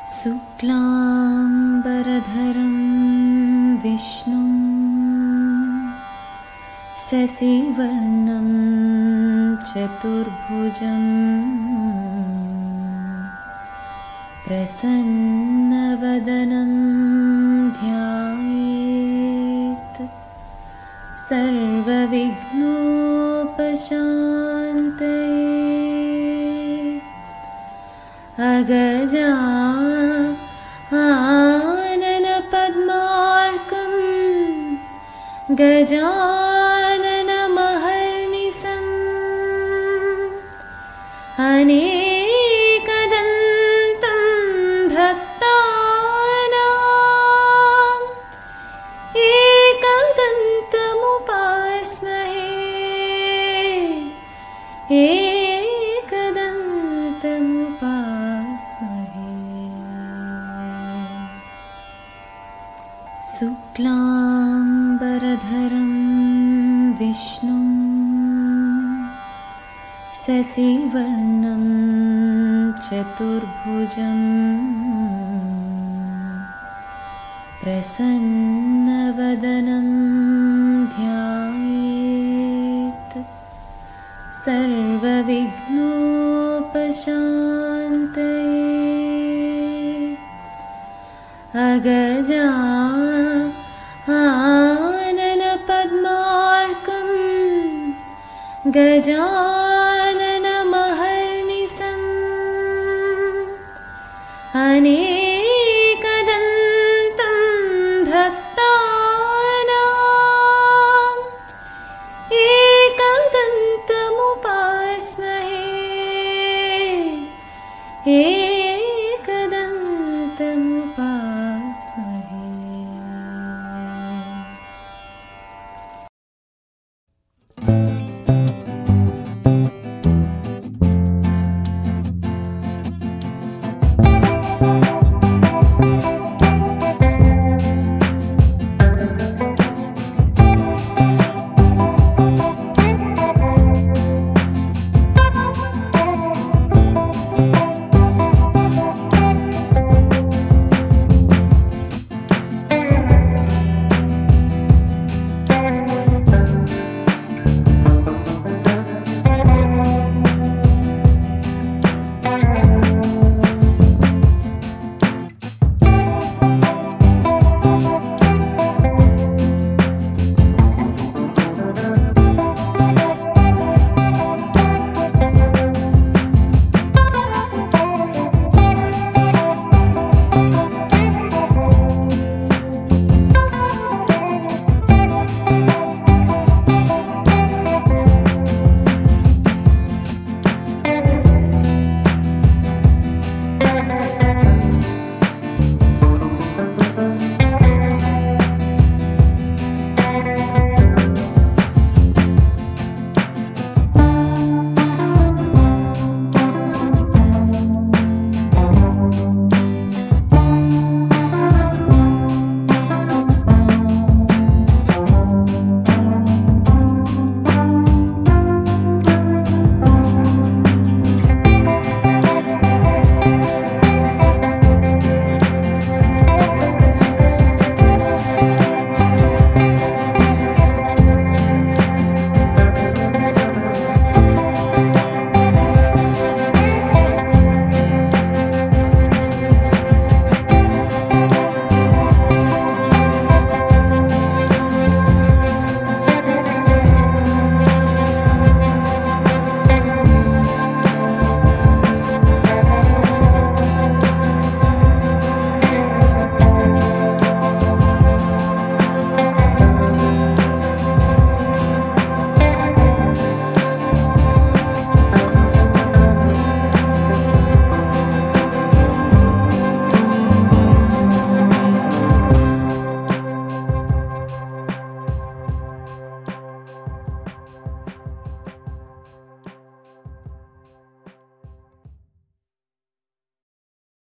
शुक्लाम्बरधरं विष्णुं शशिवर्णं चतुर्भुजं प्रसन्नवदनं ध्यायेत् सर्वविघ्नोपशान्तये। अगजाननपद्मार्कं गजाननमहर्निशम् अनेकदन्तं भक्तानां एकदन्तमुपास्महे। शुक्लाम्बरधरं विष्णुं शशिवर्णं चतुर्भुजं प्रसन्नवदनं ध्यायेत् सर्वविघ्नोपशान्तये। अगजाननपद्मार्कं गजाननमहर्निशम् अनेकदन्तं भक्तानां एकदन्तमुपास्महे।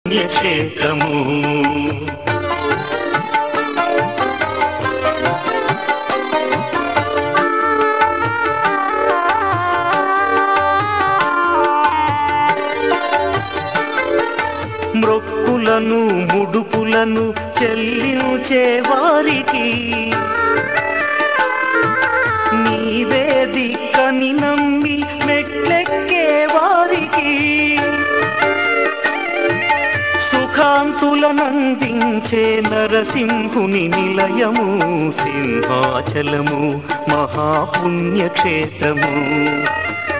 పుణ్యక్షేత్రము మ్రొక్కులను ముడుపులను చెల్లించే వారికి నీవే దిక్కని నమ్మి మెట్లెక్కే వారికి సుఖాంతులనందించే నరసింహుని నిలయము సింహాచలము మహాపుణ్యక్షేత్రము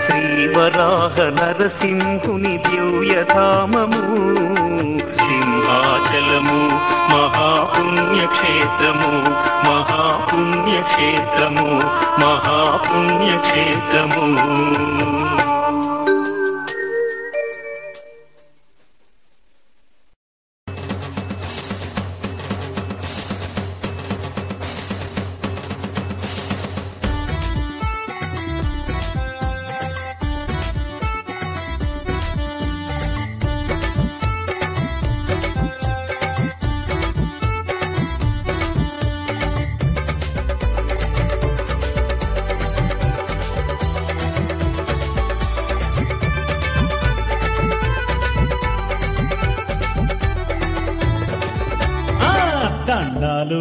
శ్రీవరాహ నరసింహుని దివ్యధామము సింహాచలము మహాపుణ్యక్షేత్రము మహాపుణ్యక్షేత్రము మహాపుణ్యక్షేత్రము. దండాలు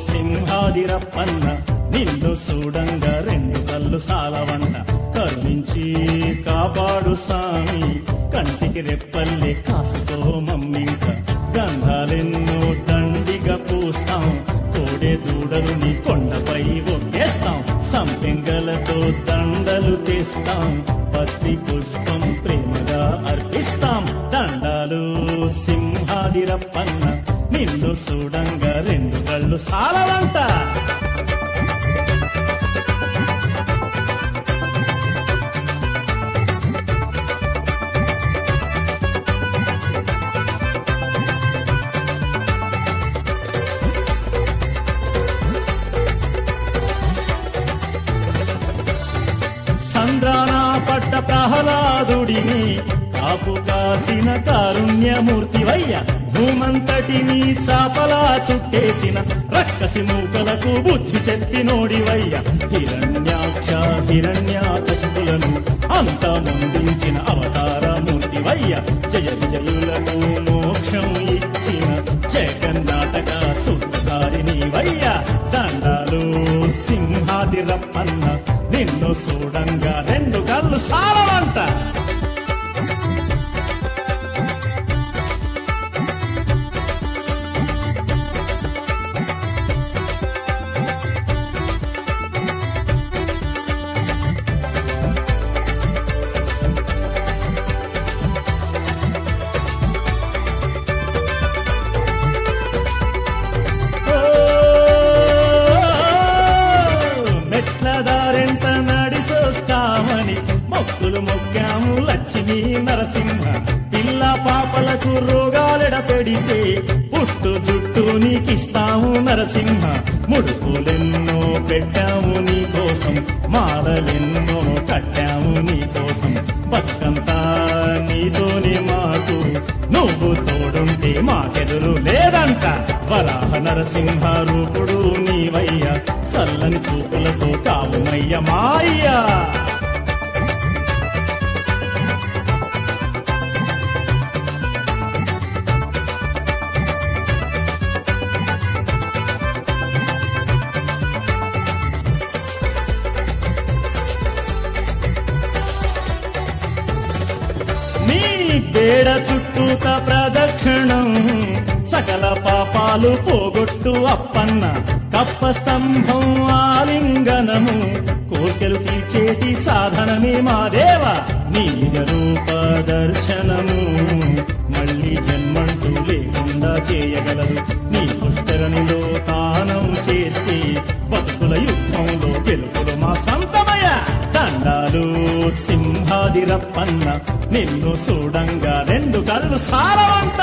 సింహాదిరప్పన్న నిన్ను చూడంగా రెండు కళ్ళు సాలవంట కరుణించి కాపాడు సామి కంటికి రెప్పల్లే కాసుకో మమ్మింక గంధాలెన్నో దండిగా పూస్తాం కోడే దూడలు నీ కొండపై ఒక్కేస్తాం సంపెంగలతో దండలు తెస్తాం పత్రి పుష్పం ప్రేమగా అర్పిస్తాం దండాలు సింహాదిరప్పన్న నిన్ను చూడంగా రెండు కళ్ళు సాలవంట. సంద్రాన పట్ట ప్రహ్లాదుడిని కాపు కాసిన కారుణ్యమూర్తివయ్య భూమంతటిని చాపలా చుట్టేసిన రక్కసి మూకలకు బుద్ధి చెప్పినోడివయ్య హిరణ్యాక్ష హిరణ్యాకశిపులను అంత ముందించిన అవతారమూర్తివయ్య జయ విజయులకు మోక్షం ఇచ్చిన జగన్నాటక సూత్రధారిణివయ్య దండాలు సింహాదిరప్పన్న నిన్ను చూడంగా రెండు కళ్ళు సాలవంట. మొక్కాము లక్ష్మీ నరసింహ పిల్ల పాపలకు రోగాలెడ పెడితే పుట్టు జుట్టు నీకిస్తాము నరసింహ ముడుపులెన్నో పెట్టాము నీ కోసం మాలలెన్నో కట్టాము నీ కోసం బతుకంతా నీతోనే మాకు నువ్వు తోడుంటే మాకెదురు లేదంట వరాహ నరసింహ రూపుడు నీవయ్య చల్లని చూపులతో కావుమయ్య మాయ్యా. నీ బేడ చుట్టూత ప్రదక్షిణం సకల పాపాలు పోగొట్టు అప్పన్న కప్ప స్తంభం ఆలింగనము కోర్కెలు తీర్చేటి సాధనమే మా దేవ నీ నిజ రూప దర్శనము మళ్ళీ జన్మంటూ లేకుండా చేయగలదు నీ పుష్కరణిలో తానం చేస్తే బతుకుల యుద్ధంలో గెలుపులు మా సంతమయ దండాలు సింహాదిరప్పన్న నిన్ను చూడంగా రెండు కళ్ళు సాలవంట.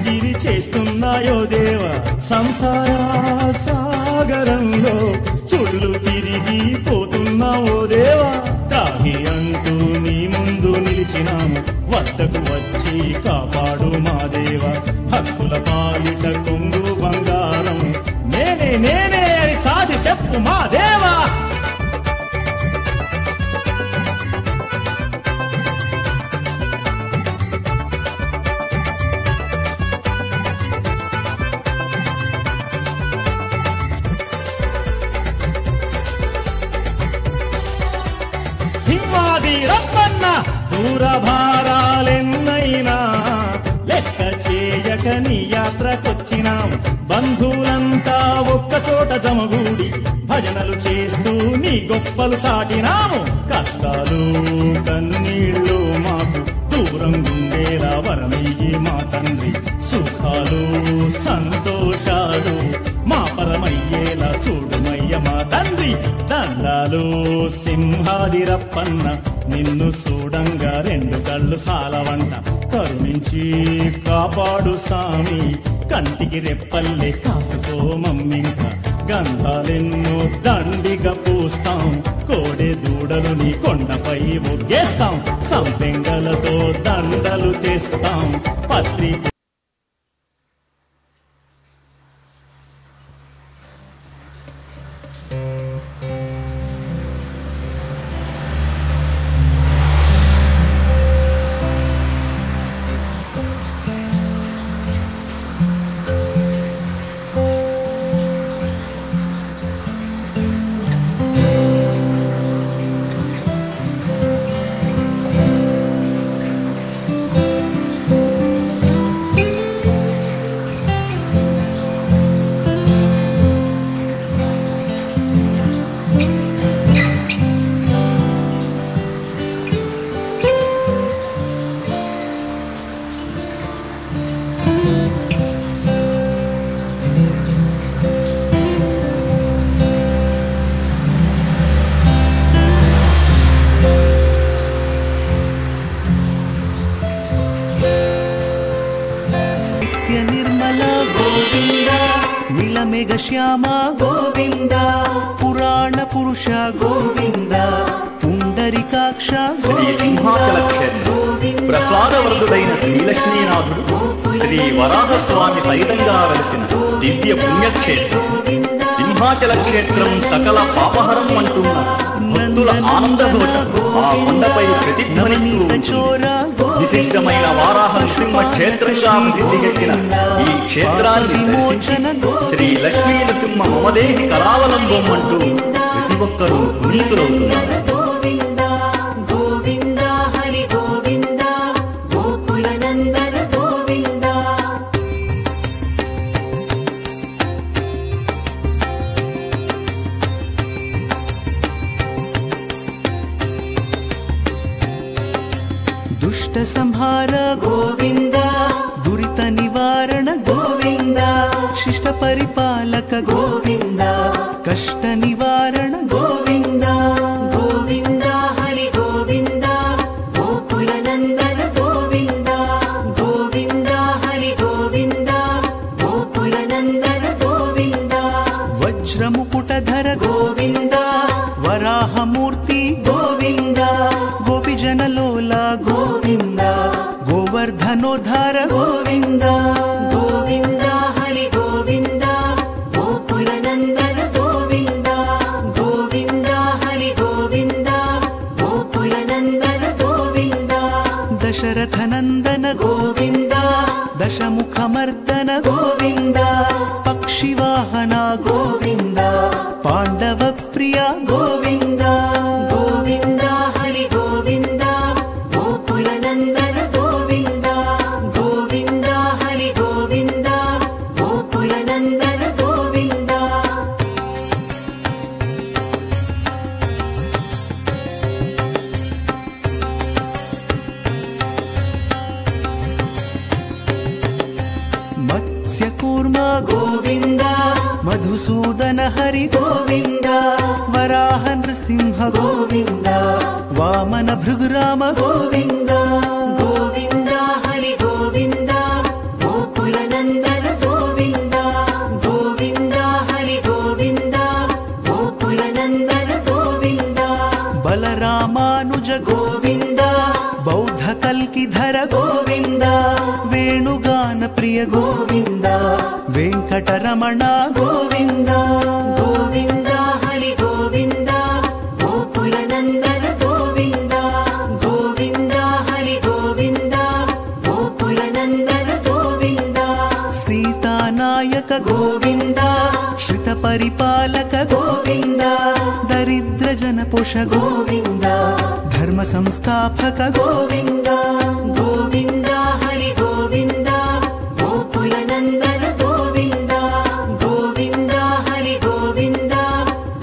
గిరి చేస్తున్నాయో దేవ సంసార సాగరంలో సుళ్ళు తిరిగి పోతున్నావో దేవా తాగి అంటూ నీ ముందు నిలిచినాము వద్దకు వచ్చి కాపాడు మా దేవ హక్కుల పాలిట కొంగు బంగారం నేనే నేనే అని సాది చెప్పు మా దేవా సింహాది రప్పన్న దూరభారాలెన్నైనా లెక్క చేయక నీ యాత్రకొచ్చినాం బంధువులంతా ఒక్కచోట జమగూడి భజనలు చేస్తూ నీ గొప్పలు చాటినాము కష్టాలు కన్నీళ్ళు మాకు దూరం గుండేలా వరమయ్యి మా తండ్రి సుఖాలు సంతోషాలు మా పరమయ్యేలా చూడుమయ్య మా తండ్రి దండాలు సింహాది రప్పన్న నిన్ను చూడంగా రెండు కళ్ళు సాలవంట కరుణించి కాపాడు సామి కంటికి రెప్పల్లే కాసుకో మమ్మింక గంధాలెన్నో దండిగా పూస్తాం కోడె దూడలు నీ కొండపై ఒగ్గేస్తాం సంపెంగలతో దండలు తెస్తాం పత్రి శ్యామ గోవింద పురాణ పురుష గోవింద పుండరికాక్ష శ్రీ సింహాచల క్షేత్రం ప్రహ్లాదవరదుడైన శ్రీలక్ష్మీనాథుడు శ్రీ వరాహస్వామి సైతంగా వెలసిన దివ్య పుణ్యక్షేత్రం సింహాచల క్షేత్రం సకల పాపహరం అంటున్న భక్తుల ఆనందఘోష ఆ కొండపై ప్రతిధ్వనిస్తూ విశిష్టమైన వారాహ నృసింహ క్షేత్రంగా ప్రసిద్ధికెక్కిన ఈ క్షేత్రాన్ని శ్రీ లక్ష్మీ నృసింహ మమదేవి కరావలంబం అంటూ ప్రతి ఒక్కరూ పునీతులవుతున్నారు. దుష్ట సంహార గోవింద దురిత నివారణ గోవింద శిష్ట పరిపాలక గోవింద కష్ట నివారణ గోవింద గోవింద హరి గోవింద గోకుల నందన గోవింద గోవింద హరి గోవింద గోకుల నందన గోవింద వజ్రముకుటధర గోవింద వరాహమూర్తి గోవింద గోపిజనలోల గోవింద గోవర్ధనోద్ధార గోవింద గోవింద హరి గోవింద గోకుల నందన గోవింద గోవింద హరి గోవింద గోకుల నందన గోవింద దశరథ నందన గోవింద దశముఖమర్దన గోవింద పక్షివాహన గోవింద పాండవ ప్రియ గోవింద గోవింద హరి గోవింద గోకుల నందన గోవింద గోవింద హరి గోవింద గోకుల నందన గోవింద మత్స్యకూర్మ గోవింద మధుసూదన హరి గోవింద వరాహ నృసింహ గోవింద వామన భృగురామ గోవింద గోవింద హరి గోవింద గోకుల ಶ್ರೀಧರ ಗೋವಿಂದ ವೇಣುಗಾನ ಪ್ರಿಯ ಗೋವಿಂದ ವೆಂಕಟರಮಣ ಗೋವಿಂದ ಗೋವಿಂದ ಹರಿ ಗೋವಿಂದ ಗೋಕುಲನಂದನ ಗೋವಿಂದ ಗೋವಿಂದ ಹರಿ ಗೋವಿಂದ ಗೋಕುಲನಂದನ ಗೋವಿಂದ ಸೀತಾನಾಯಕ ಗೋವಿಂದ ಶ್ರಿತ ಪರಿಪಾಲಕ ಗೋವಿಂದ ದರಿದ್ರ ಜನಪೋಷ ಗೋವಿಂದ ಧರ್ಮ ಸಂಸ್ಥಾಪಕ ಗೋವಿಂದ ಗೋವಿಂದ ಹರಿ ಗೋವಿಂದ ಗೋಕುಲನಂದನ ಗೋವಿಂದ ಗೋವಿಂದ ಹರಿ ಗೋವಿಂದ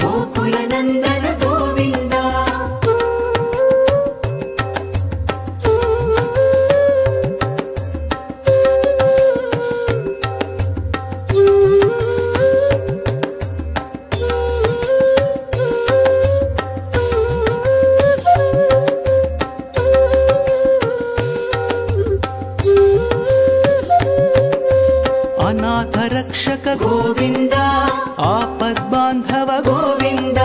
ಗೋಕುಲನಂದನ ಗೋವಿಂದ ಅನಾಥ ರಕ್ಷಕ ಗೋವಿಂದ ಆಪದ್ಬಾಂಧವ ಗೋವಿಂದ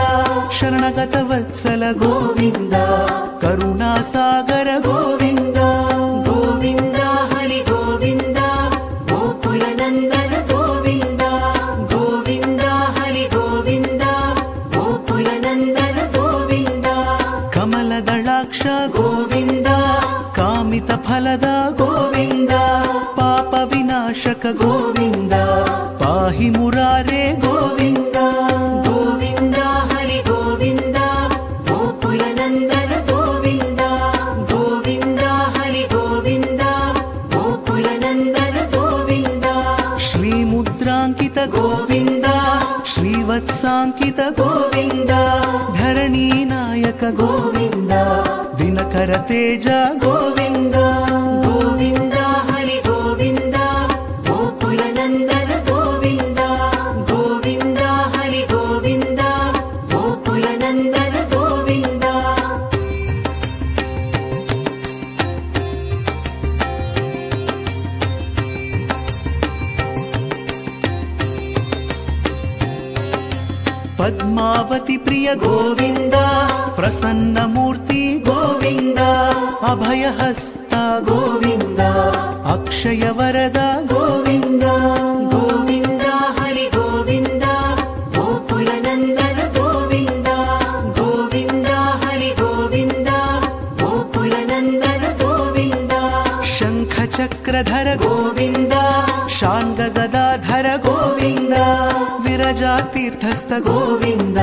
ಶರಣಗತ ವತ್ಸಲ ಗೋವಿಂದ ಕರುಣಾಸಾಗರ ಗೋವಿಂದ ಗೋವಿಂದ ಹರಿ ಗೋವಿಂದ ಗೋಕುಲನಂದನ ಗೋವಿಂದ ಗೋವಿಂದ ಹರಿ ಗೋವಿಂದ ಗೋಕುಲನಂದನ ಗೋವಿಂದ ಕಮಲದಳಾಕ್ಷ ಗೋವಿಂದ ಕಾಮಿತ ಫಲದ ಗೋವಿಂದ ಪಾಪ ವಿನಾಶಕ ಗೋವಿಂದ ಪಾಹಿ ಮುರಾರೇ ಗೋವಿಂದ ಗೋವಿಂದ ಹರಿ ಗೋವಿಂದ ಗೋಕುಲನಂದನ ಗೋವಿಂದ ಗೋವಿಂದ ಹರಿ ಗೋವಿಂದ ಗೋಕುಲನಂದನ ಗೋವಿಂದ ಶ್ರೀ ಮುದ್ರಾಂಕಿತ ಗೋವಿಂದ ಶ್ರೀವತ್ಸಾಂಕಿತ ಗೋವಿಂದ ಧರಣಿ ನಾಯಕ ಗೋವಿಂದ ದಿನಕರ ತೇಜ ಗೋವಿಂದ ಗೋವಿಂದ ಹರಿ ಗೋವಿಂದ ಗೋಕುಲನಂದನ ಗೋವಿಂದ ಗೋವಿಂದ ಹರಿ ಗೋವಿಂದ ಗೋಕುಲನಂದನ ಗೋವಿಂದ ಪದ್ಮಾವತಿ ಪ್ರಿಯ ಗೋವಿಂದ ಪ್ರಸನ್ನ ಮೂರ್ತಿ ಗೋವಿಂದ ಅಭಯಹಸ್ತ ಗೋವಿಂದ ಅಕ್ಷಯ ವರದ ಗೋವಿಂದ ಗೋವಿಂದ ಹರಿ ಗೋವಿಂದ ಗೋಕುಲನಂದನ ಗೋವಿಂದ ಗೋವಿಂದ ಹರಿ ಗೋವಿಂದ ಗೋಕುಲನಂದನ ಗೋವಿಂದ ಶಂಖ ಚಕ್ರಧರ ಗೋವಿಂದ ಶಾಂಗ ಗದಾಧರ ಗೋವಿಂದ ವಿರಜಾ ತೀರ್ಥಸ್ಥ ಗೋವಿಂದ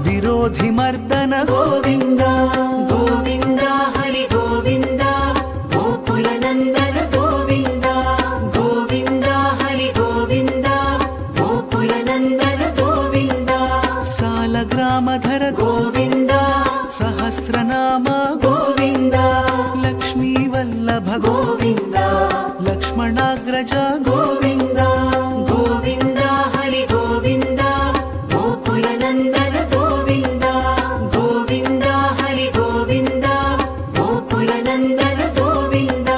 ವಿರೋಧಿ ಮರ್ದನ ಗೋವಿಂದ ಗೋವಿಂದ ಹರಿ ಗೋವಿಂದ ಗೋಕುಲನಂದನ ಗೋವಿಂದ ಗೋವಿಂದ ಹರಿ ಗೋವಿಂದ ಗೋಕುಲನಂದನ ಗೋವಿಂದ ಸಾಲಗ್ರಾಮಧರ ಗೋವಿಂದ ಸಹಸ್ರನಾಮ ಗೋವಿಂದ ಲಕ್ಷ್ಮೀ ವಲ್ಲಭ ಗೋವಿಂದ ಲಕ್ಷ್ಮಣಾಗ್ರಜ ಗೋವಿಂದ ಗೋವಿಂದ ಹರಿ ಗೋವಿಂದ ಗೋಕುಲನಂದನ ಗೋವಿಂದ ಗೋವಿಂದ ಹರಿ ಗೋವಿಂದ ಗೋಕುಲನಂದನ ಗೋವಿಂದ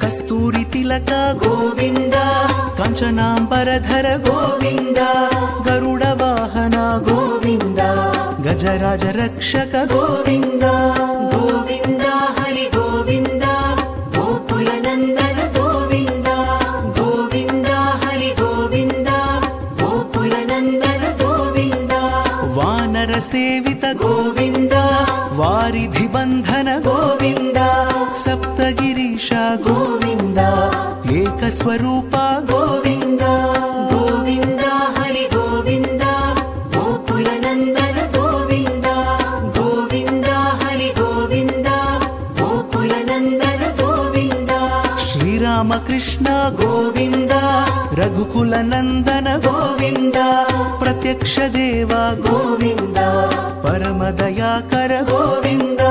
ಕಸ್ತೂರಿ ತಿಲಕ ಗೋವಿಂದ ಕಾಂಚನಾಂಬರಧರ ಗೋವಿಂದ ಗರುಡ ವಾಹನ ಗೋವಿಂದ ಗಜರಾಜ ರಕ್ಷಕ ಗೋವಿಂದ ಗೋವಿಂದ ಹರಿ ಗೋವಿಂದ ಗೋಕುಲನಂದನ ಗೋವಿಂದ ಗೋವಿಂದ ಹರಿ ಗೋವಿಂದ ಗೋಕುಲನಂದನ ಗೋವಿಂದ ವಾನರ ಸೇವಿತ ಗೋವಿಂದ ವಾರಿಧಿ ಬಂಧನ ಗೋವಿಂದ ಸಪ್ತಗಿರೀಶ ಗೋವಿಂದ ಏಕಸ್ವರೂಪ ಗೋವಿಂದ ಗೋವಿಂದ ಹರಿ ಗೋವಿಂದ ಗೋಕುಲನಂದನ ಗೋವಿಂದ ಗೋವಿಂದ ಹರಿ ಗೋವಿಂದ ಗೋಕುಲನಂದನ ಗೋವಿಂದ ಶ್ರೀರಾಮಕೃಷ್ಣ ಗೋವಿಂದ ರಘುಕುಲ ನಂದನ ಗೋವಿಂದ ಪ್ರತ್ಯಕ್ಷ ದೇವ ಗೋವಿಂದ ಪರಮ ದಯಾಕರ ಗೋವಿಂದ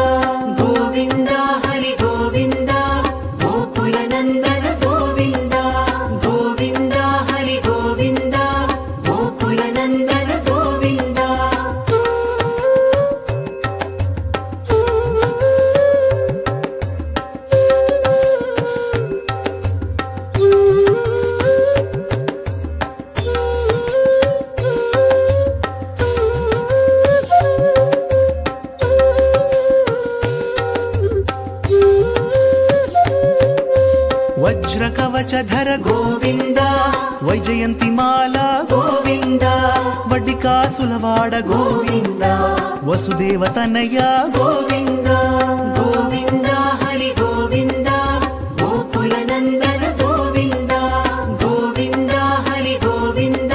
ಗೋವಿಂದ ಹರಿ ಗೋವಿಂದ ಗೋಕುಲನಂದನ ಗೋವಿಂದ ಗೋವಿಂದ ಹರಿ ಗೋವಿಂದ ಗೋಕುಲನಂದನ ಗೋವಿಂದ కవచధర గోవింద వైజయంతిమాల గోవింద వడ్డికాసులవాడ గోవింద వసుదేవ తనయ గోవింద గోవింద హరి గోవింద గోకుల నందన గోవింద గోవింద హరి గోవింద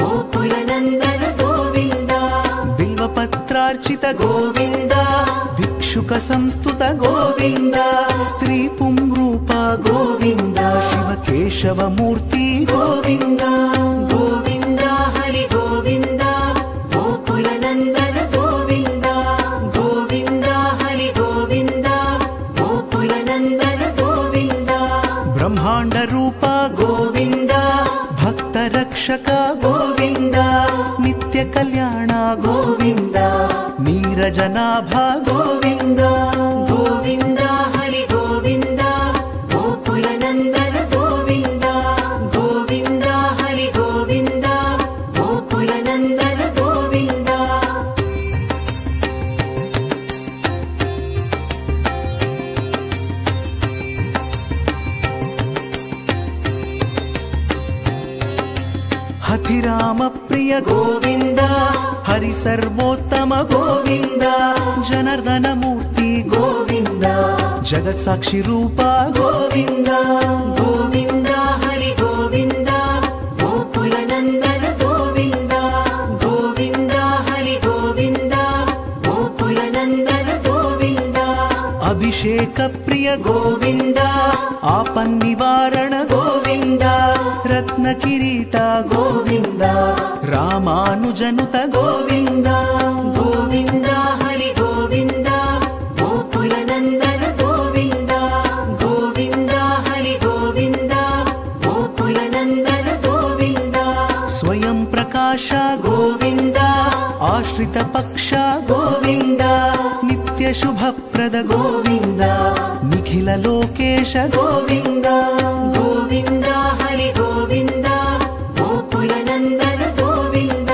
గోకుల నందన గోవింద బిల్వపత్రార్చిత గోవింద భిక్షుక సంస్థుత గోవింద స్త్రీ పుంరూప గోవింద శివ కేశవమూర్తి గోవింద గోవింద హరి గోవింద గోకుల నందన గోవింద గోవింద హరి గోవింద గోకుల నందన గోవింద బ్రహ్మాండ రూప గోవింద భక్త రక్షక గోవింద నిత్య కళ్యాణ గోవింద నీరజనాభ గోవింద గోవింద హరి గోవింద గోకుల నందన గోవింద గోవింద హరి గోవింద గోకుల నందన గోవింద హతిరామ ప్రియ గోవింద హరి సర్వోత్తమ గోవింద జనార్దన మూర్తి గోవింద జగత్ సాక్షి రూప గోవింద గోవింద హరి గోవింద గోకుల నందన గోవింద గోవింద హరి గోవింద గోకుల నందన గోవింద అభిషేక ప్రియ గోవింద ఆపన్నివారణ గోవింద రత్న కిరీట గోవింద రామానుజనుత గోవింద గోవింద హరి గోవింద గోకుల నందన గోవింద గోవింద హరి గోవింద గోకుల నందన గోవింద స్వయం ప్రకాశ గోవింద ఆశ్రిత పక్ష గోవింద నిత్య శుభప్రద గోవింద నిఖిల లోకేశ గోవింద గోవింద హరి గోవింద గోకుల నందన గోవింద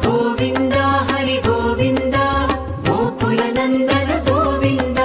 గోవింద హరి గోవింద గోకుల నందన గోవింద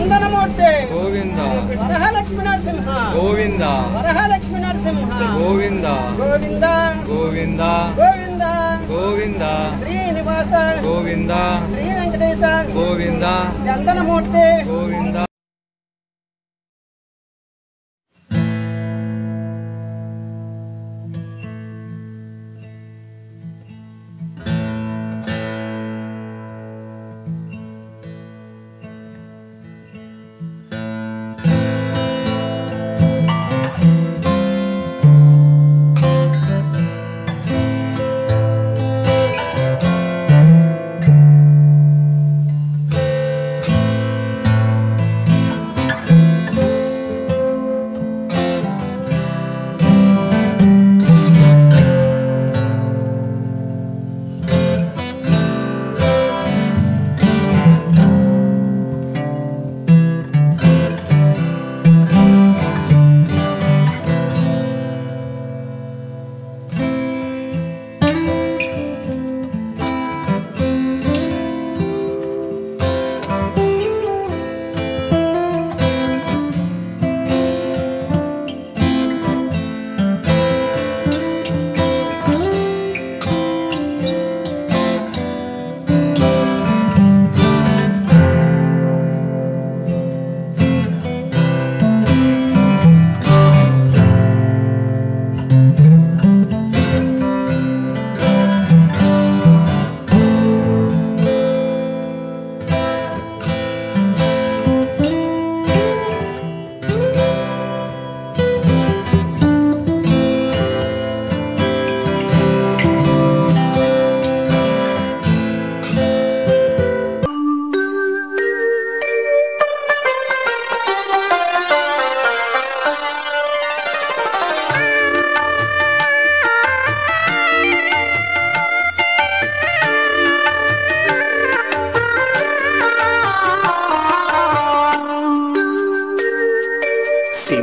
చందనమూర్తి గోవింద వరహలక్ష్మి నరసింహ గోవింద వరహలక్ష్మి నరసింహ గోవింద గోవింద గోవింద గోవింద గోవింద శ్రీనివాస గోవింద శ్రీ వెంకటేశ గోవింద చందనమూర్తి గోవింద.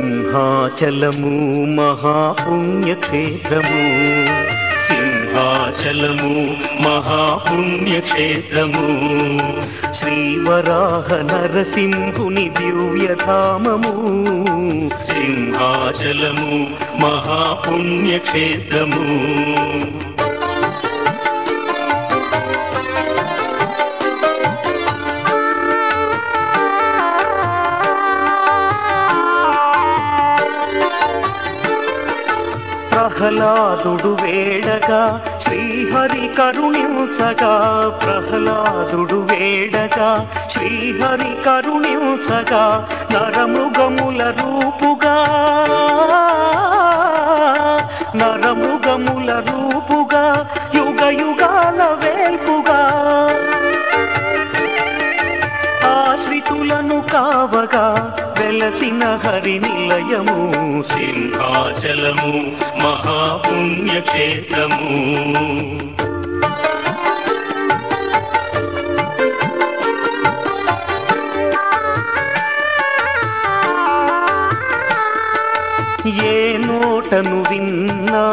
సింహాచలము మహాపుణ్యక్షేత్రము సింహాచలము మహాపుణ్యక్షేత్రము శ్రీవరాహ నరసింహుని దివ్యధామము సింహాచలము మహాపుణ్యక్షేత్రము ప్రహ్లాదుడు వేడగా శ్రీహరి కరుణించగా ప్రహ్లాదుడు వేడగా శ్రీహరి కరుణించగా నరమృగముల రూపుగా నరమృగముల రూపుగా యుగ యుగాల వేల్పుగా ఆశ్రితులను కావగా వెలసిన హరి నిలయము సింహాచలము మహాపుణ్యక్షేత్రము ఏ నోటను విన్నా